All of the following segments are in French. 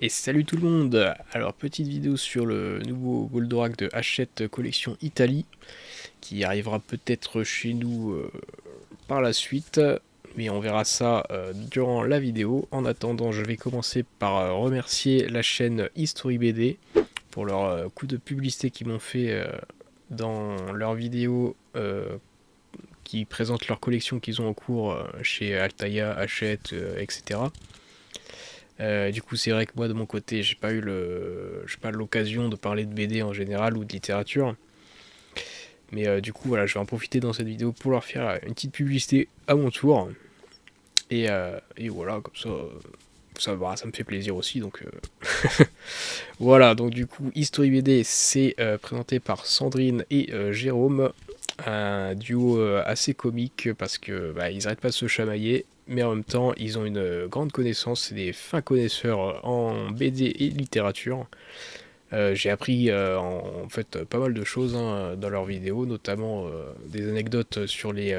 Et salut tout le monde. Alors petite vidéo sur le nouveau Goldorak de Hachette collection Italie qui arrivera peut-être chez nous par la suite, mais on verra ça durant la vidéo. En attendant, je vais commencer par remercier la chaîne History BD pour leur coup de publicité qu'ils m'ont fait dans leurs vidéos qui présentent leur collection qu'ils ont en cours chez Altaïa, Hachette, etc. Du coup, c'est vrai que moi, de mon côté, j'ai pas l'occasion de parler de BD en général ou de littérature. Mais du coup, voilà, je vais en profiter dans cette vidéo pour leur faire une petite publicité à mon tour. Et voilà, comme ça me fait plaisir aussi. Donc voilà, donc du coup, History BD, c'est présenté par Sandrine et Jérôme. Un duo assez comique parce que ils arrêtent pas de se chamailler, mais en même temps ils ont une grande connaissance, c'est des fins connaisseurs en BD et littérature. J'ai appris en fait pas mal de choses dans leurs vidéos, notamment des anecdotes sur les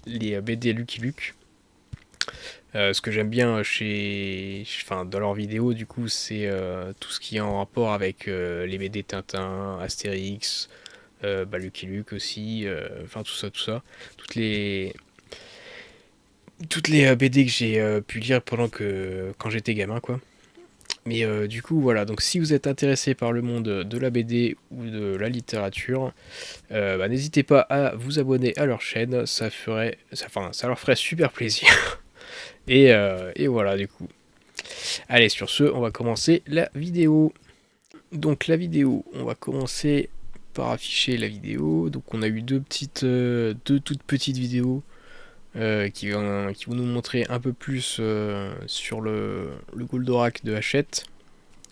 BD Lucky Luke. Ce que j'aime bien enfin, dans leurs vidéos, du coup, c'est tout ce qui est en rapport avec les BD Tintin, Astérix, Lucky Luke aussi, enfin tout ça, tout ça. Toutes les, toutes les BD que j'ai pu lire quand j'étais gamin, quoi. Mais du coup, voilà, donc si vous êtes intéressé par le monde de la BD ou de la littérature, n'hésitez pas à vous abonner à leur chaîne, ça leur ferait super plaisir. Et voilà, du coup. Allez, sur ce, on va commencer la vidéo. Donc la vidéo, on va commencer par afficher la vidéo. Donc on a eu deux toutes petites vidéos qui vont nous montrer un peu plus sur le Goldorak de Hachette,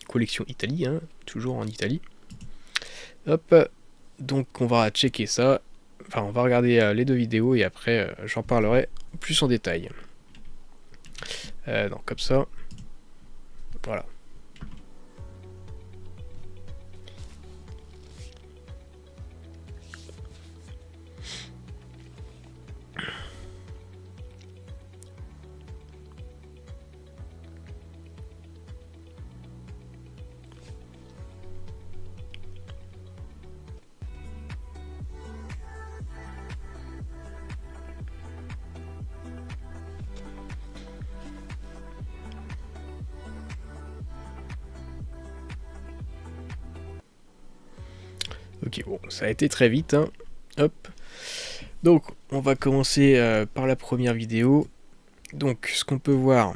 collection Italie, hein, toujours en Italie. Hop, donc on va checker ça. Enfin, on va regarder les deux vidéos et après j'en parlerai plus en détail. Donc comme ça, voilà. Ok, bon, ça a été très vite, hein. Hop. Donc, on va commencer par la première vidéo. Donc, ce qu'on peut voir,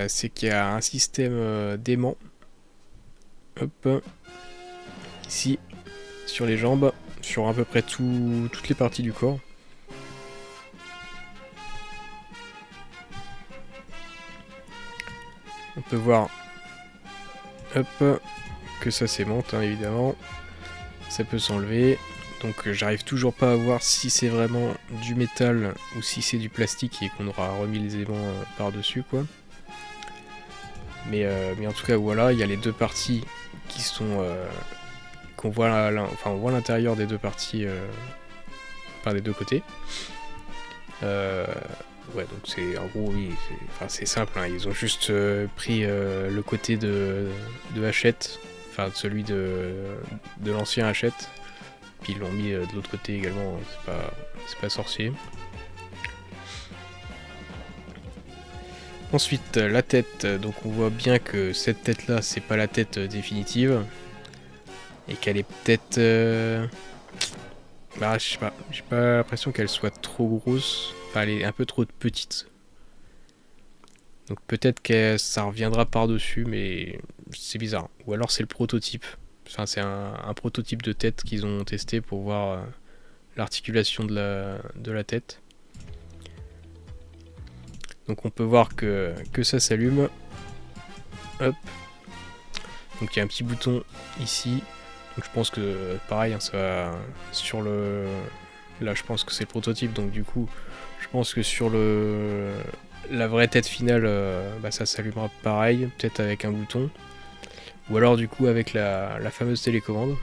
c'est qu'il y a un système d'aimant. Hop. Ici, sur les jambes, sur à peu près toutes les parties du corps. On peut voir, hop, que ça s'aimante, hein, évidemment. Ça peut s'enlever. Donc j'arrive toujours pas à voir si c'est vraiment du métal ou si c'est du plastique et qu'on aura remis les aimants par-dessus, quoi. Mais en tout cas, voilà, il y a les deux parties qui sont... qu'on voit, enfin, on voit l'intérieur des deux parties par des deux côtés. Ouais, donc c'est en gros, oui, c'est simple, hein, ils ont juste pris le côté de Hachette, enfin celui de l'ancien Hachette, puis ils l'ont mis de l'autre côté également, c'est pas sorcier. Ensuite, la tête, donc on voit bien que cette tête là, c'est pas la tête définitive, et qu'elle est peut-être. Je sais pas, j'ai pas l'impression qu'elle soit trop grosse, enfin elle est un peu trop petite. Donc peut-être que ça reviendra par-dessus, mais c'est bizarre. Ou alors c'est le prototype. Enfin, c'est un prototype de tête qu'ils ont testé pour voir l'articulation de la tête. Donc on peut voir que ça s'allume. Hop. Donc il y a un petit bouton ici. Donc je pense que pareil, hein, ça va sur le... Là je pense que c'est le prototype, donc du coup je pense que sur la vraie tête finale, ça s'allumera pareil, peut-être avec un bouton. Ou alors du coup avec la fameuse télécommande.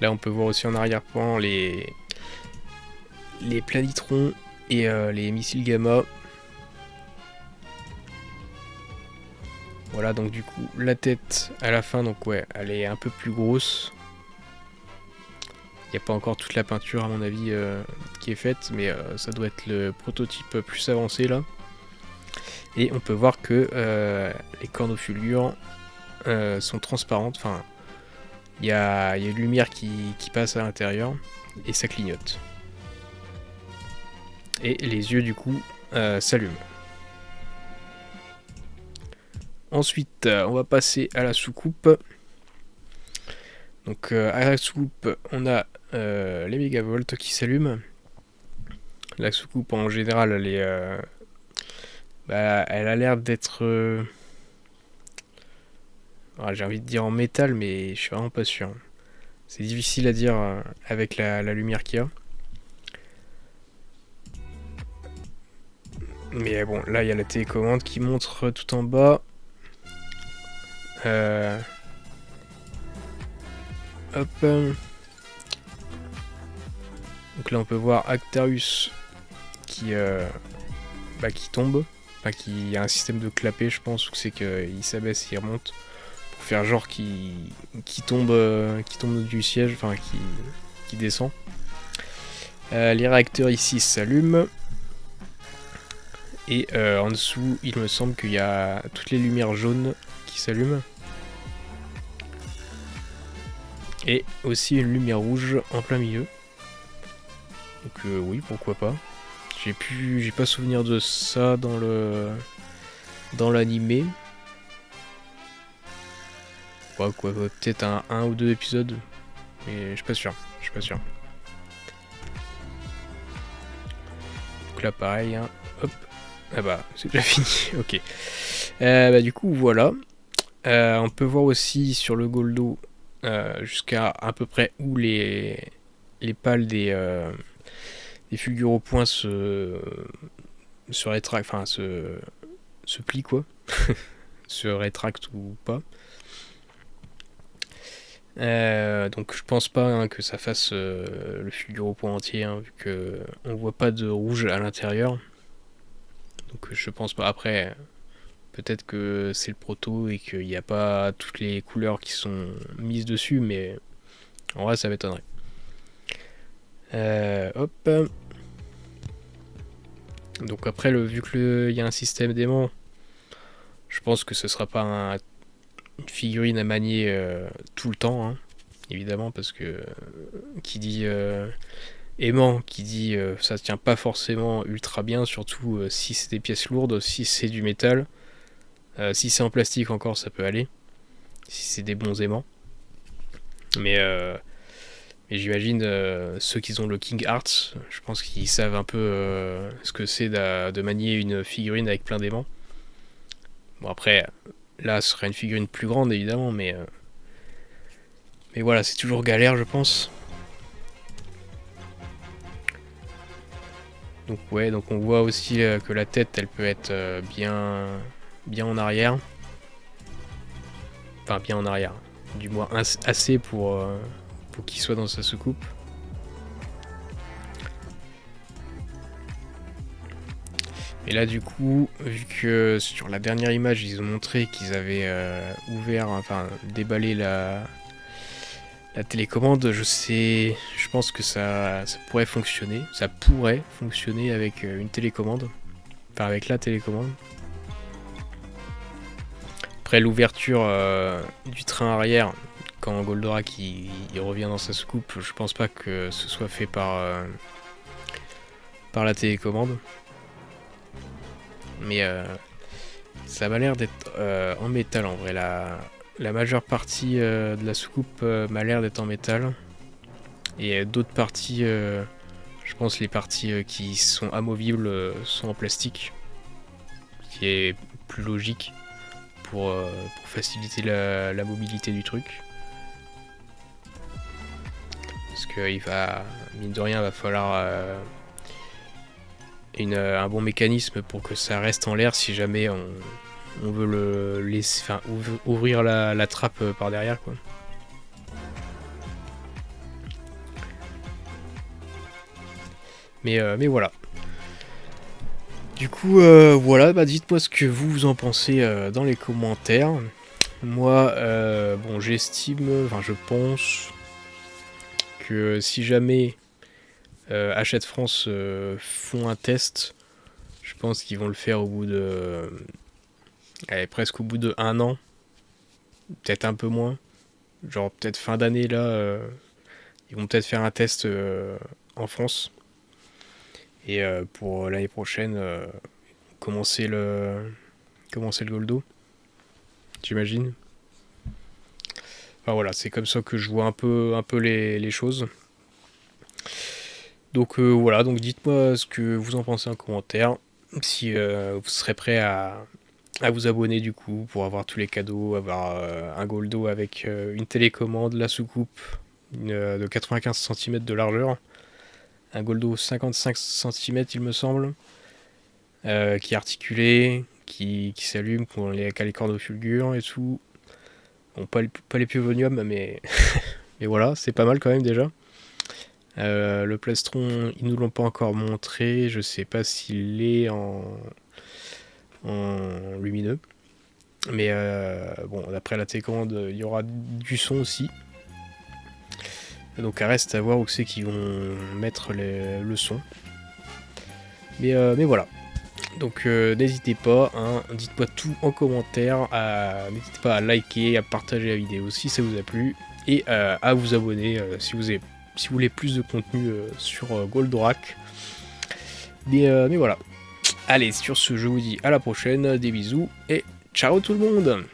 Là on peut voir aussi en arrière-plan les planitrons et les missiles gamma. Voilà, donc du coup, la tête à la fin, donc ouais, elle est un peu plus grosse. Il n'y a pas encore toute la peinture à mon avis qui est faite, mais ça doit être le prototype plus avancé là. Et on peut voir que les cornes au fulgure sont transparentes, enfin il y a une lumière qui passe à l'intérieur et ça clignote. Et les yeux du coup s'allument. Ensuite on va passer à la soucoupe. Donc à la soucoupe on a les mégavolts qui s'allument. La soucoupe en général elle est elle a l'air d'être j'ai envie de dire en métal, mais je suis vraiment pas sûr. C'est difficile à dire avec la lumière qu'il y a. Mais bon, là il y a la télécommande qui montre tout en bas. Hop. Donc là on peut voir Actarus qui tombe. Enfin, qui a un système de clapet, je pense, ou c'est qu'il s'abaisse et il remonte. Pour faire genre qui tombe du siège, enfin qui descend. Les réacteurs ici s'allument. Et en dessous, il me semble qu'il y a toutes les lumières jaunes qui s'allument. Et aussi une lumière rouge en plein milieu. Donc oui, pourquoi pas. J'ai pas souvenir de ça dans l'animé. Ouais, quoi, peut-être un ou deux épisodes. Mais je suis pas sûr. Donc là pareil, hein. Hop. Ah bah c'est déjà fini, ok. Du coup voilà. On peut voir aussi sur le Goldo jusqu'à à peu près où les pales des fulgures au point se rétractent, enfin se plient quoi. Se rétractent ou pas. Donc je pense pas hein, que ça fasse le fulgure au point entier, hein, vu que on voit pas de rouge à l'intérieur. Donc je pense pas. Après, peut-être que c'est le proto et qu'il n'y a pas toutes les couleurs qui sont mises dessus, mais en vrai ça m'étonnerait. Hop. Donc après, vu qu'il y a un système d'aimant, je pense que ce sera pas une figurine à manier tout le temps, hein, évidemment, parce que qui dit aimant, qui dit ça tient pas forcément ultra bien, surtout si c'est des pièces lourdes, si c'est du métal. Si c'est en plastique encore, ça peut aller. Si c'est des bons aimants. Mais j'imagine ceux qui ont le King Arts, je pense qu'ils savent un peu ce que c'est de manier une figurine avec plein d'aimants. Bon après, là ce serait une figurine plus grande évidemment, mais voilà, c'est toujours galère je pense. Donc ouais, donc on voit aussi que la tête elle peut être bien en arrière. Enfin bien en arrière. Du moins assez pour qu'il soit dans sa soucoupe. Et là du coup, vu que sur la dernière image ils ont montré qu'ils avaient déballé la télécommande, je pense que ça pourrait fonctionner. Ça pourrait fonctionner avec une télécommande. Enfin avec la télécommande. Après l'ouverture du train arrière, quand Goldorak il revient dans sa soucoupe, je pense pas que ce soit fait par la télécommande. Mais ça m'a l'air d'être en métal en vrai. La majeure partie de la soucoupe m'a l'air d'être en métal. Et d'autres parties, je pense les parties qui sont amovibles sont en plastique. Ce qui est plus logique pour faciliter la mobilité du truc. Parce que mine de rien, va falloir un bon mécanisme pour que ça reste en l'air si jamais on veut le laisser, enfin ouvrir la trappe par derrière quoi. Mais voilà. Du coup, voilà, bah dites-moi ce que vous en pensez dans les commentaires. Moi, bon, j'estime, enfin je pense que si jamais Hachette France font un test, je pense qu'ils vont le faire au bout de... allez, presque au bout de 1 an, peut-être un peu moins. Genre peut-être fin d'année là, ils vont peut-être faire un test en France. Et pour l'année prochaine, commencer le Goldo, j'imagine. Enfin voilà, c'est comme ça que je vois un peu les choses. Donc voilà, donc dites-moi ce que vous en pensez en commentaire. Si vous serez prêt à vous abonner du coup pour avoir tous les cadeaux, avoir un Goldo avec une télécommande, la soucoupe de 95 cm de largeur, un Goldo 55 cm il me semble, qui est articulé, qui s'allume, qui a les cordes au fulgure et tout. Bon, pas les pluvonium, mais, mais voilà, c'est pas mal quand même déjà. Le plastron, ils nous l'ont pas encore montré, je sais pas s'il est en lumineux. Mais bon, d'après la télécommande, il y aura du son aussi. Donc, il reste à voir où c'est qu'ils vont mettre le son. Mais voilà. Donc, n'hésitez pas, hein, dites-moi tout en commentaire. N'hésitez pas à liker, à partager la vidéo si ça vous a plu. Et à vous abonner si vous voulez plus de contenu sur Goldorak. Mais voilà. Allez, sur ce, je vous dis à la prochaine. Des bisous et ciao tout le monde!